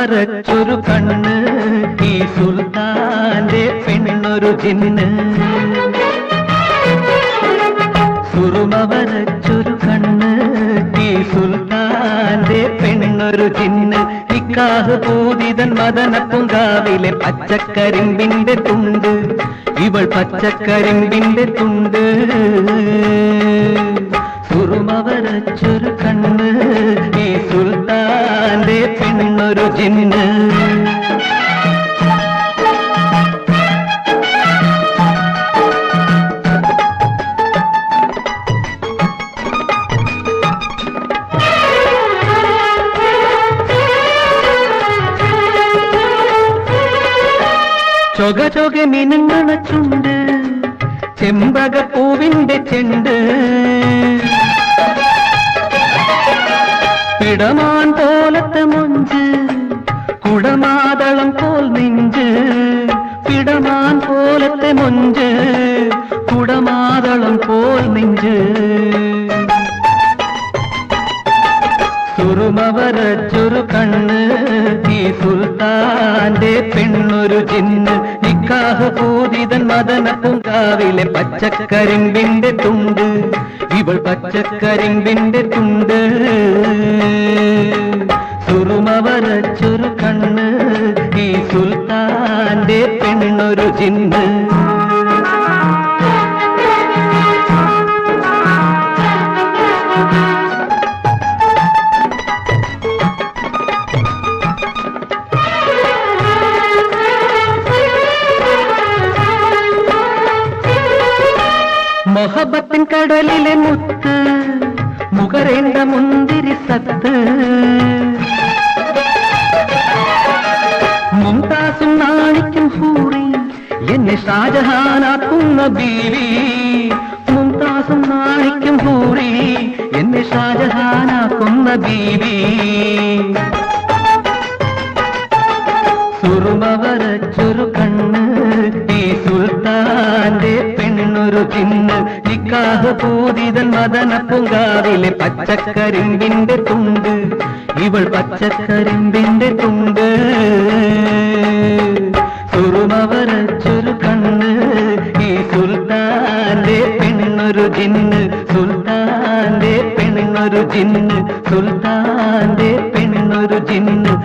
വരച്ചൊരു കണ്ണ് ഈ സുൽത്താന്റെ പെണ്ണൊരു ജിന്ന്. സുറുമ വരച്ചൊരു കണ്ണ് ഈ സുൽത്താന്റെ പെണ്ണൊരു ജിന്ന്. നിക്കാഹ് പൂതിതൻ മദനപ്പുങ്കാവിലെ പച്ചക്കരിമ്പിന്റെ തുണ്ട്, ഇവൾ പച്ചക്കരിമ്പിന്റെ തുണ്ട്. സുറുമ വരച്ചൊരു കണ്ണ് ഈ സുൽത്താന്റെ പെണ്ണൊരു ജിന്ന്. ചൊക ചൊക മിനുങ്ങണ ചുണ്ട്, ചെമ്പകപ്പൂവിന്റെ ചെണ്ട്. പിടമാൻ പോലത്തെ മൊഞ്ച്, കുടമാതളം പോൽ നെഞ്ച്. പിടമാൻ പോലത്തെ മൊഞ്ച്, കുടമാതളം പോൽ നെഞ്ച്. സുറുമ വരച്ചൊരു കണ്ണ് ഈ സുൽത്താന്റെ പെണ്ണൊരു ജിന്ന്. നിക്കാഹ് പൂതിതൻ മദനപ്പൂങ്കാവിലെ പച്ചക്കരിമ്പിന്റെ തുണ്ട്, ഇവൾ പച്ചക്കരിമ്പിന്റെ തുണ്ട്. സുറുമ വരച്ചൊരു കണ്ണ് ഈ സുൽത്താന്റെ പെണ്ണൊരു ജിന്ന്. മൊഹബത്തിൻ കടലിലെ മുത്ത്, മുകരേണ്ട മുന്തിരി സത്ത്. മുംതാസും നാണിക്കും ഹൂറി, എന്നെ ഷാജഹാനാക്കുന്ന ബീവി. മുംതാസും നാണിക്കും ഹൂറി, എന്നെ ഷാജഹാനാക്കുന്ന ബീവി. സുറുമ വരച്ചൊരു കണ്ണ് ഈ സുൽത്താന്റെ പെണ്ണൊരു ജിന്ന്. നിക്കാഹ് പൂതിതൻ മദനപ്പൂങ്കാവിലെ പച്ചക്കരിമ്പിന്റെ തുണ്ട്, ഇവൾ പച്ചക്കരിമ്പിന്റെ തുണ്ട്. സുറുമ വരച്ചൊരു കണ്ണ് ഈ സുൽത്താന്റെ പെണ്ണൊരു ജിന്ന്. സുൽത്താന്റെ പെണ്ണൊരു ജിന്ന്, സുൽത്താന്റെ പെണ്ണൊരു ജിന്ന്.